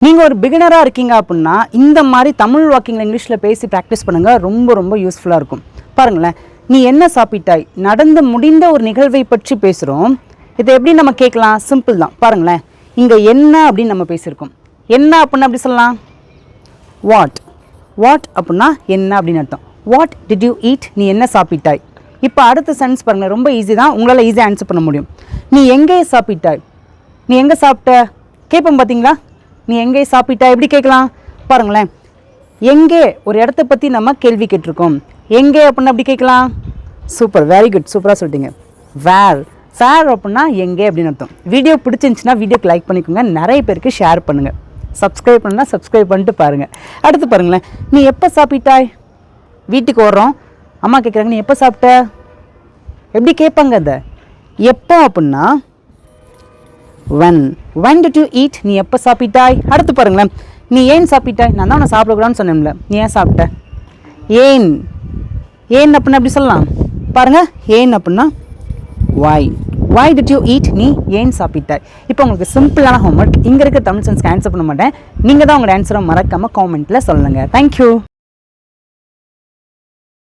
நீங்கள் ஒரு பிகினராக இருக்கீங்க அப்படின்னா இந்த மாதிரி தமிழ் வாக்கிங்கில் இங்கிலீஷில் பேசி ப்ராக்டிஸ் பண்ணுங்கள். ரொம்ப ரொம்ப யூஸ்ஃபுல்லாக இருக்கும். பாருங்களேன், நீ என்ன சாப்பிட்டாய், நடந்து முடிந்த ஒரு நிகழ்வை பற்றி பேசுகிறோம். இதை எப்படி நம்ம கேட்கலாம்? சிம்பிள் தான். பாருங்களேன், இங்கே என்ன அப்படின்னு நம்ம பேசியிருக்கோம். என்ன அப்படின்னா அப்படி சொல்லலாம், வாட். வாட் அப்படின்னா என்ன அப்படின்னு அர்த்தம். வாட் டிட் யூ ஈட், நீ என்ன சாப்பிட்டாய். இப்போ அடுத்த சென்ஸ் பாருங்கள், ரொம்ப ஈஸி தான், உங்களால் ஈஸியாக ஆன்சர் பண்ண முடியும். நீ எங்கே சாப்பிட்டாய், நீ எங்கே சாப்பிட்ட கேட்போம் பார்த்தீங்களா. நீ எங்கே சாப்பிட்டா எப்படி கேட்கலாம்? பாருங்களேன், எங்கே ஒரு இடத்த பற்றி நம்ம கேள்வி கேட்டிருக்கோம். எங்கே அப்படின்னா அப்படி கேட்கலாம். சூப்பர், வெரி குட், சூப்பராக சொல்லிட்டீங்க. வேர். வேர் அப்படின்னா எங்கே அப்படின்னு அர்த்தம். வீடியோ பிடிச்சிருந்துச்சின்னா வீடியோக்கு லைக் பண்ணிக்கோங்க, நிறைய பேருக்கு ஷேர் பண்ணுங்கள். சப்ஸ்கிரைப் பண்ணால் சப்ஸ்கிரைப் பண்ணிட்டு பாருங்கள். அடுத்து பாருங்களேன், நீ எப்போ சாப்பிட்டாய். வீட்டுக்கு வர்றோம், அம்மா கேட்குறாங்க நீ எப்போ சாப்பிட்ட. எப்படி கேட்பாங்க அதை? எப்போ அப்படின்னா when did you eat, நீ எப்போ சாப்பிட்டாய். அடுத்து பாருங்களேன், நீ ஏன் சாப்பிட்டாய். நான் தான் உன்னை சாப்பிடக்கூடாதுன்னு சொன்னேன்ல, நீ ஏன் சாப்பிட்ட. ஏன். ஏன் அப்படின்னா எப்படி சொல்லலாம். பாருங்கள், ஏன் அப்படின்னா why did you eat, நீ ஏன் சாப்பிட்டாய். இப்போ உங்களுக்கு சிம்பிளான ஹோம்ஒர்க். இங்கே இருக்க தமிழ் சென்ஸ்க்கு ஆன்சர் பண்ண மாட்டேன், நீங்கள் தான் உங்களோட ஆன்சரை மறக்காமல் காமெண்ட்டில் சொல்லுங்கள். தேங்க்யூ.